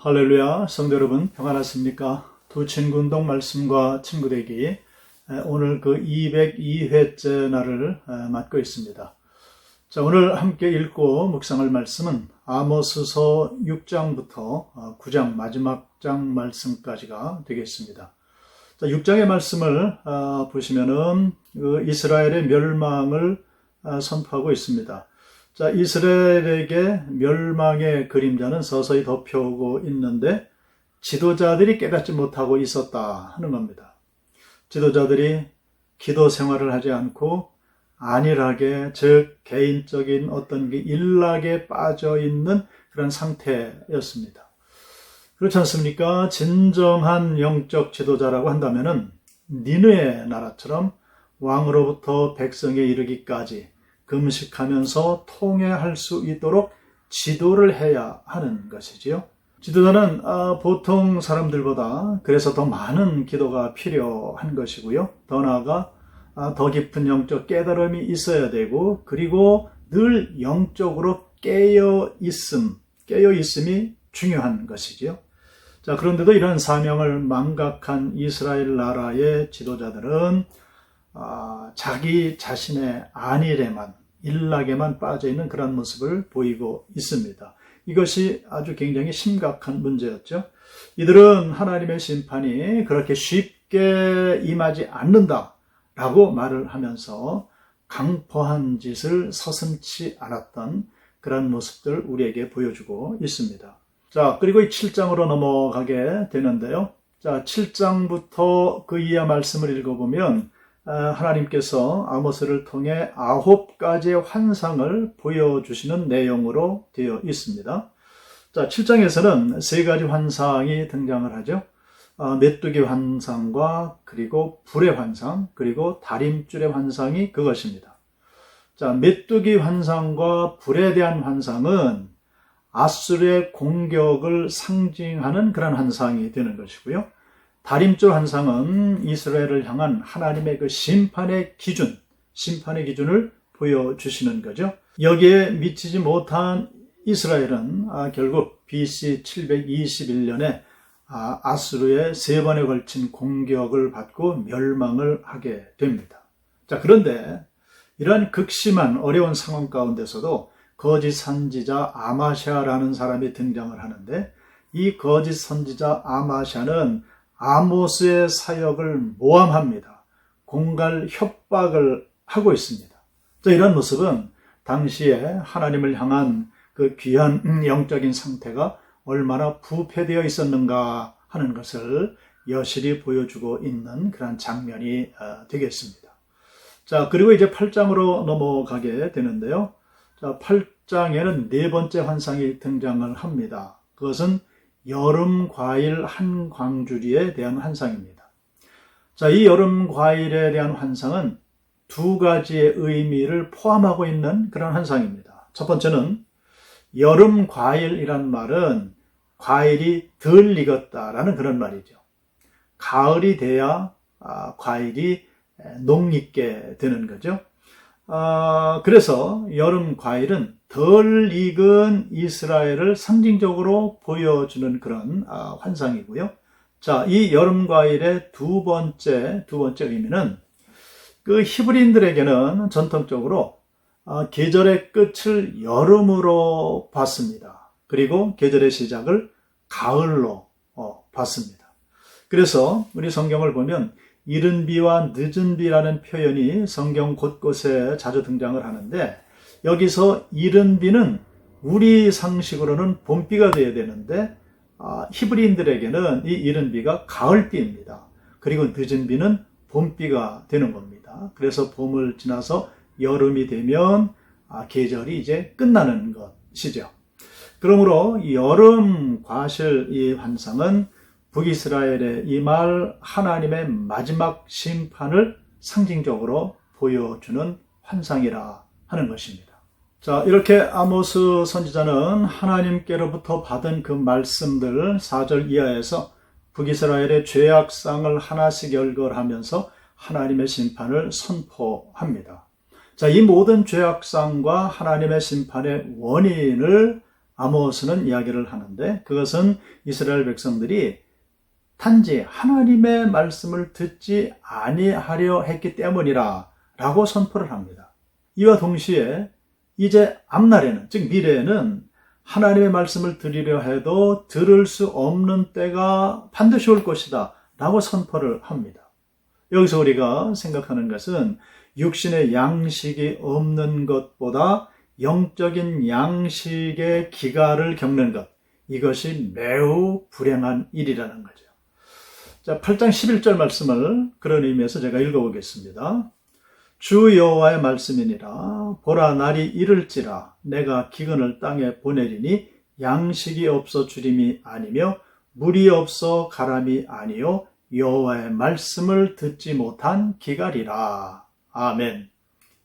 할렐루야, 성도 여러분 평안하십니까? 두 친구 운동 말씀과 친구 되기, 오늘 그 202회째 날을 맞고 있습니다. 자, 오늘 함께 읽고 묵상할 말씀은 아모스서 6장부터 9장 마지막 장 말씀까지가 되겠습니다. 자, 6장의 말씀을 보시면은 그 이스라엘의 멸망을 선포하고 있습니다. 자, 이스라엘에게 멸망의 그림자는 서서히 덮여오고 있는데 지도자들이 깨닫지 못하고 있었다 하는 겁니다. 지도자들이 기도 생활을 하지 않고 안일하게, 즉 개인적인 어떤 일락에 빠져 있는 그런 상태였습니다. 그렇지 않습니까? 진정한 영적 지도자라고 한다면은 니느의 나라처럼 왕으로부터 백성에 이르기까지 금식하면서 통회할 수 있도록 지도를 해야 하는 것이지요. 지도자는 보통 사람들보다 그래서 더 많은 기도가 필요한 것이고요. 더 나아가 더 깊은 영적 깨달음이 있어야 되고, 그리고 늘 영적으로 깨어있음이 중요한 것이지요. 자, 그런데도 이런 사명을 망각한 이스라엘 나라의 지도자들은 자기 자신의 안일에만, 일락에만 빠져있는 그런 모습을 보이고 있습니다. 이것이 아주 굉장히 심각한 문제였죠. 이들은 하나님의 심판이 그렇게 쉽게 임하지 않는다라고 말을 하면서 강포한 짓을 서슴지 않았던 그런 모습들 우리에게 보여주고 있습니다. 자, 그리고 이 7장으로 넘어가게 되는데요. 자, 7장부터 그 이하 말씀을 읽어보면 하나님께서 아모스를 통해 9가지의 환상을 보여주시는 내용으로 되어 있습니다. 자, 7장에서는 3가지 환상이 등장을 하죠. 메뚜기 환상과 그리고 불의 환상, 그리고 다림줄의 환상이 그것입니다. 자, 메뚜기 환상과 불에 대한 환상은 아수르의 공격을 상징하는 그런 환상이 되는 것이고요. 다림줄 환상은 이스라엘을 향한 하나님의 그 심판의 기준을 보여주시는 거죠. 여기에 미치지 못한 이스라엘은 결국 BC 721년에 아수르의 3번에 걸친 공격을 받고 멸망을 하게 됩니다. 자, 그런데 이러한 극심한 어려운 상황 가운데서도 거짓 선지자 아마샤라는 사람이 등장을 하는데, 이 거짓 선지자 아마샤는 아모스의 사역을 모함합니다. 공갈 협박을 하고 있습니다. 자, 이런 모습은 당시에 하나님을 향한 그 귀한 영적인 상태가 얼마나 부패되어 있었는가 하는 것을 여실히 보여주고 있는 그런 장면이 되겠습니다. 자, 그리고 이제 8장으로 넘어가게 되는데요. 자, 8장에는 4번째 환상이 등장을 합니다. 그것은 여름 과일 한 광주리에 대한 환상입니다. 자, 이 여름 과일에 대한 환상은 2가지의 의미를 포함하고 있는 그런 환상입니다. 첫 번째는 여름 과일이란 말은 과일이 덜 익었다라는 그런 말이죠. 가을이 돼야 과일이 녹익게 되는 거죠. 그래서 여름 과일은 덜 익은 이스라엘을 상징적으로 보여주는 그런 환상이고요. 자, 이 여름 과일의 두 번째 의미는 그 히브리인들에게는 전통적으로 계절의 끝을 여름으로 봤습니다. 그리고 계절의 시작을 가을로 봤습니다. 그래서 우리 성경을 보면 이른 비와 늦은 비라는 표현이 성경 곳곳에 자주 등장을 하는데, 여기서 이른 비는 우리 상식으로는 봄비가 되어야 되는데 히브리인들에게는 이 이른 비가 가을비입니다. 그리고 늦은 비는 봄비가 되는 겁니다. 그래서 봄을 지나서 여름이 되면 계절이 이제 끝나는 것이죠. 그러므로 이 여름 과실 이 환상은 북이스라엘에 임할 하나님의 마지막 심판을 상징적으로 보여주는 환상이라 하는 것입니다. 자, 이렇게 아모스 선지자는 하나님께로부터 받은 그 말씀들 4절 이하에서 북이스라엘의 죄악상을 하나씩 열거하면서 하나님의 심판을 선포합니다. 자, 이 모든 죄악상과 하나님의 심판의 원인을 아모스는 이야기를 하는데, 그것은 이스라엘 백성들이 단지 하나님의 말씀을 듣지 아니하려 했기 때문이라 라고 선포를 합니다. 이와 동시에 이제 앞날에는, 즉 미래에는 하나님의 말씀을 들으려 해도 들을 수 없는 때가 반드시 올 것이다 라고 선포를 합니다. 여기서 우리가 생각하는 것은 육신의 양식이 없는 것보다 영적인 양식의 기갈을 겪는 것, 이것이 매우 불행한 일이라는 거죠. 자, 8장 11절 말씀을 그런 의미에서 제가 읽어보겠습니다. 주 여호와의 말씀이니라. 보라, 날이 이를지라 내가 기근을 땅에 보내리니 양식이 없어 주림이 아니며 물이 없어 가람이 아니요 여호와의 말씀을 듣지 못한 기갈이라. 아멘.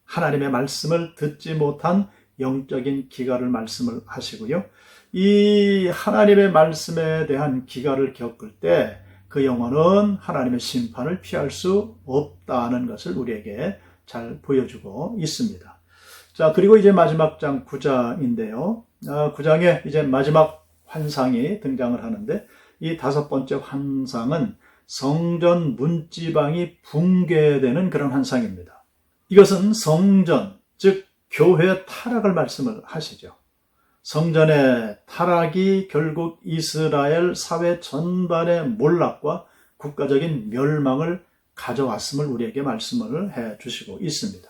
하나님의 말씀을 듣지 못한 영적인 기갈을 말씀을 하시고요. 이 하나님의 말씀에 대한 기갈을 겪을 때 그 영혼은 하나님의 심판을 피할 수 없다는 것을 우리에게 잘 보여주고 있습니다. 자, 그리고 이제 마지막 장 9장인데요. 9장에 이제 마지막 환상이 등장을 하는데, 이 5번째 환상은 성전 문지방이 붕괴되는 그런 환상입니다. 이것은 성전, 즉 교회 타락을 말씀을 하시죠. 성전의 타락이 결국 이스라엘 사회 전반의 몰락과 국가적인 멸망을 가져왔음을 우리에게 말씀을 해 주시고 있습니다.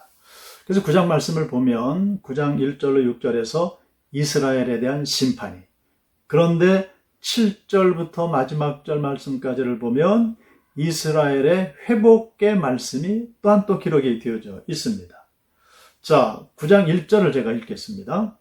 그래서 9장 말씀을 보면 9장 1절로 6절에서 이스라엘에 대한 심판이, 그런데 7절부터 마지막 절 말씀까지를 보면 이스라엘의 회복의 말씀이 또한 또 기록이 되어져 있습니다. 자, 9장 1절을 제가 읽겠습니다.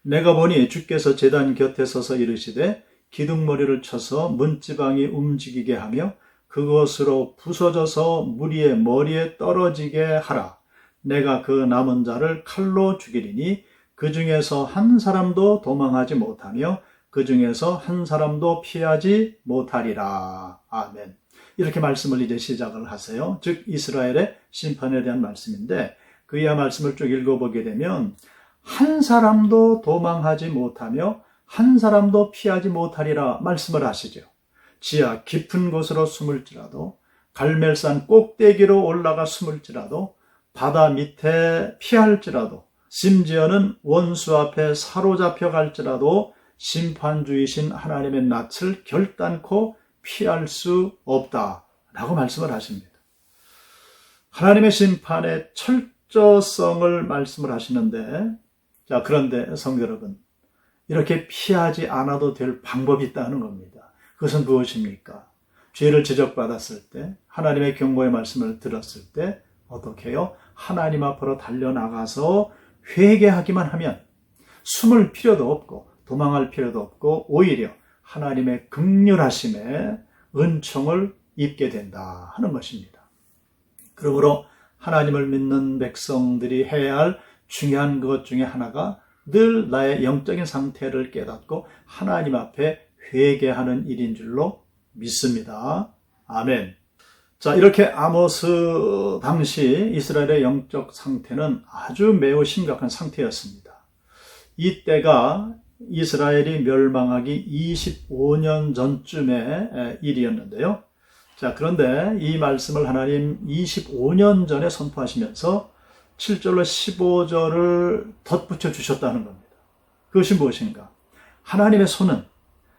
내가 보니 주께서 제단 곁에 서서 이르시되 기둥머리를 쳐서 문지방이 움직이게 하며 그것으로 부서져서 무리의 머리에 떨어지게 하라. 내가 그 남은 자를 칼로 죽이리니 그 중에서 한 사람도 도망하지 못하며 그 중에서 한 사람도 피하지 못하리라. 아멘. 이렇게 말씀을 이제 시작을 하세요. 즉 이스라엘의 심판에 대한 말씀인데, 그 이하 말씀을 쭉 읽어보게 되면 한 사람도 도망하지 못하며 한 사람도 피하지 못하리라 말씀을 하시죠. 지하 깊은 곳으로 숨을지라도, 갈멜산 꼭대기로 올라가 숨을지라도, 바다 밑에 피할지라도, 심지어는 원수 앞에 사로잡혀 갈지라도 심판주이신 하나님의 낯을 결단코 피할 수 없다라고 말씀을 하십니다. 하나님의 심판의 철저성을 말씀을 하시는데, 자, 그런데 성도 여러분, 이렇게 피하지 않아도 될 방법이 있다는 겁니다. 그것은 무엇입니까? 죄를 지적받았을 때, 하나님의 경고의 말씀을 들었을 때 어떻게 해요? 하나님 앞으로 달려나가서 회개하기만 하면 숨을 필요도 없고 도망할 필요도 없고 오히려 하나님의 긍휼하심에 은총을 입게 된다 하는 것입니다. 그러므로 하나님을 믿는 백성들이 해야 할 중요한 것 중에 하나가 늘 나의 영적인 상태를 깨닫고 하나님 앞에 회개하는 일인 줄로 믿습니다. 아멘. 자, 이렇게 아모스 당시 이스라엘의 영적 상태는 아주 매우 심각한 상태였습니다. 이때가 이스라엘이 멸망하기 25년 전쯤의 일이었는데요. 자, 그런데 이 말씀을 하나님 25년 전에 선포하시면서 7절로 15절을 덧붙여 주셨다는 겁니다. 그것이 무엇인가? 하나님의 손은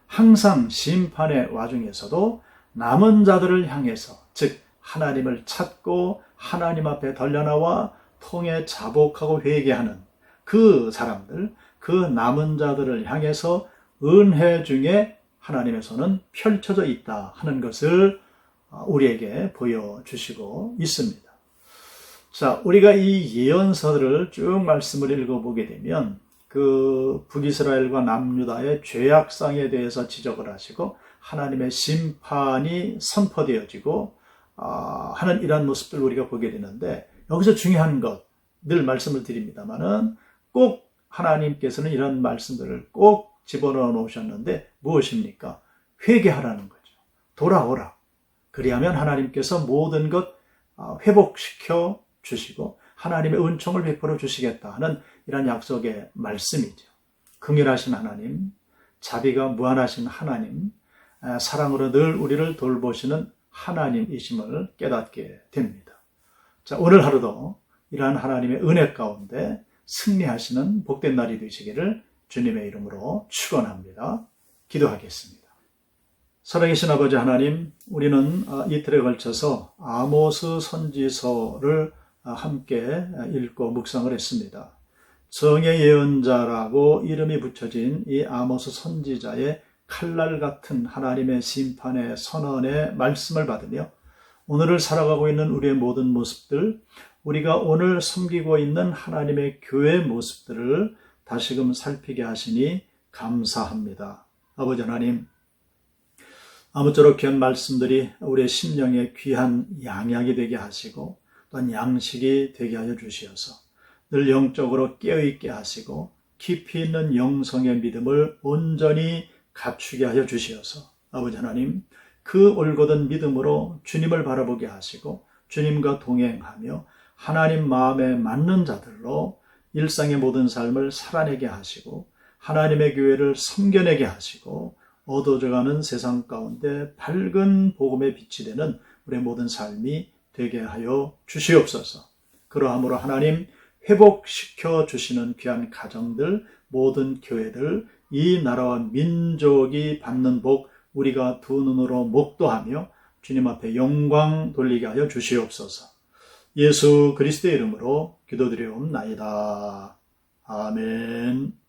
항상 심판의 와중에서도 남은 자들을 향해서, 즉 하나님을 찾고 하나님 앞에 달려나와 통해 자복하고 회개하는 그 사람들, 그 남은 자들을 향해서 은혜 중에 하나님의 손은 펼쳐져 있다 하는 것을 우리에게 보여주시고 있습니다. 자, 우리가 이 예언서들을 쭉 말씀을 읽어보게 되면 그 북이스라엘과 남유다의 죄악상에 대해서 지적을 하시고 하나님의 심판이 선포되어지고 하는 이러한 모습들을 우리가 보게 되는데, 여기서 중요한 것 늘 말씀을 드립니다마는 꼭 하나님께서는 이런 말씀들을 꼭 집어넣어 놓으셨는데 무엇입니까? 회개하라는 거죠. 돌아오라. 그리하면 하나님께서 모든 것 회복시켜 주시고 하나님의 은총을 베풀어 주시겠다 하는 이런 약속의 말씀이죠. 긍휼하신 하나님, 자비가 무한하신 하나님, 사랑으로 늘 우리를 돌보시는 하나님이심을 깨닫게 됩니다. 자, 오늘 하루도 이러한 하나님의 은혜 가운데 승리하시는 복된 날이 되시기를 주님의 이름으로 축원합니다. 기도하겠습니다. 살아계신 아버지 하나님, 우리는 이틀에 걸쳐서 아모스 선지서를 함께 읽고 묵상을 했습니다. 정의 예언자라고 이름이 붙여진 이 아모스 선지자의 칼날 같은 하나님의 심판의 선언의 말씀을 받으며 오늘을 살아가고 있는 우리의 모든 모습들, 우리가 오늘 섬기고 있는 하나님의 교회의 모습들을 다시금 살피게 하시니 감사합니다. 아버지 하나님, 아무쪼록 귀한 말씀들이 우리의 심령에 귀한 양약이 되게 하시고 또한 양식이 되게 하여 주시어서 늘 영적으로 깨어있게 하시고 깊이 있는 영성의 믿음을 온전히 갖추게 하여 주시어서 아버지 하나님, 그 올곧은 믿음으로 주님을 바라보게 하시고 주님과 동행하며 하나님 마음에 맞는 자들로 일상의 모든 삶을 살아내게 하시고 하나님의 교회를 섬겨내게 하시고 어두워져가는 세상 가운데 밝은 복음의 빛이 되는 우리의 모든 삶이 되게 하여 주시옵소서. 그러함으로 하나님 회복시켜 주시는 귀한 가정들, 모든 교회들, 이 나라와 민족이 받는 복 우리가 두 눈으로 목도하며 주님 앞에 영광 돌리게 하여 주시옵소서. 예수 그리스도의 이름으로 기도드리옵나이다. 아멘.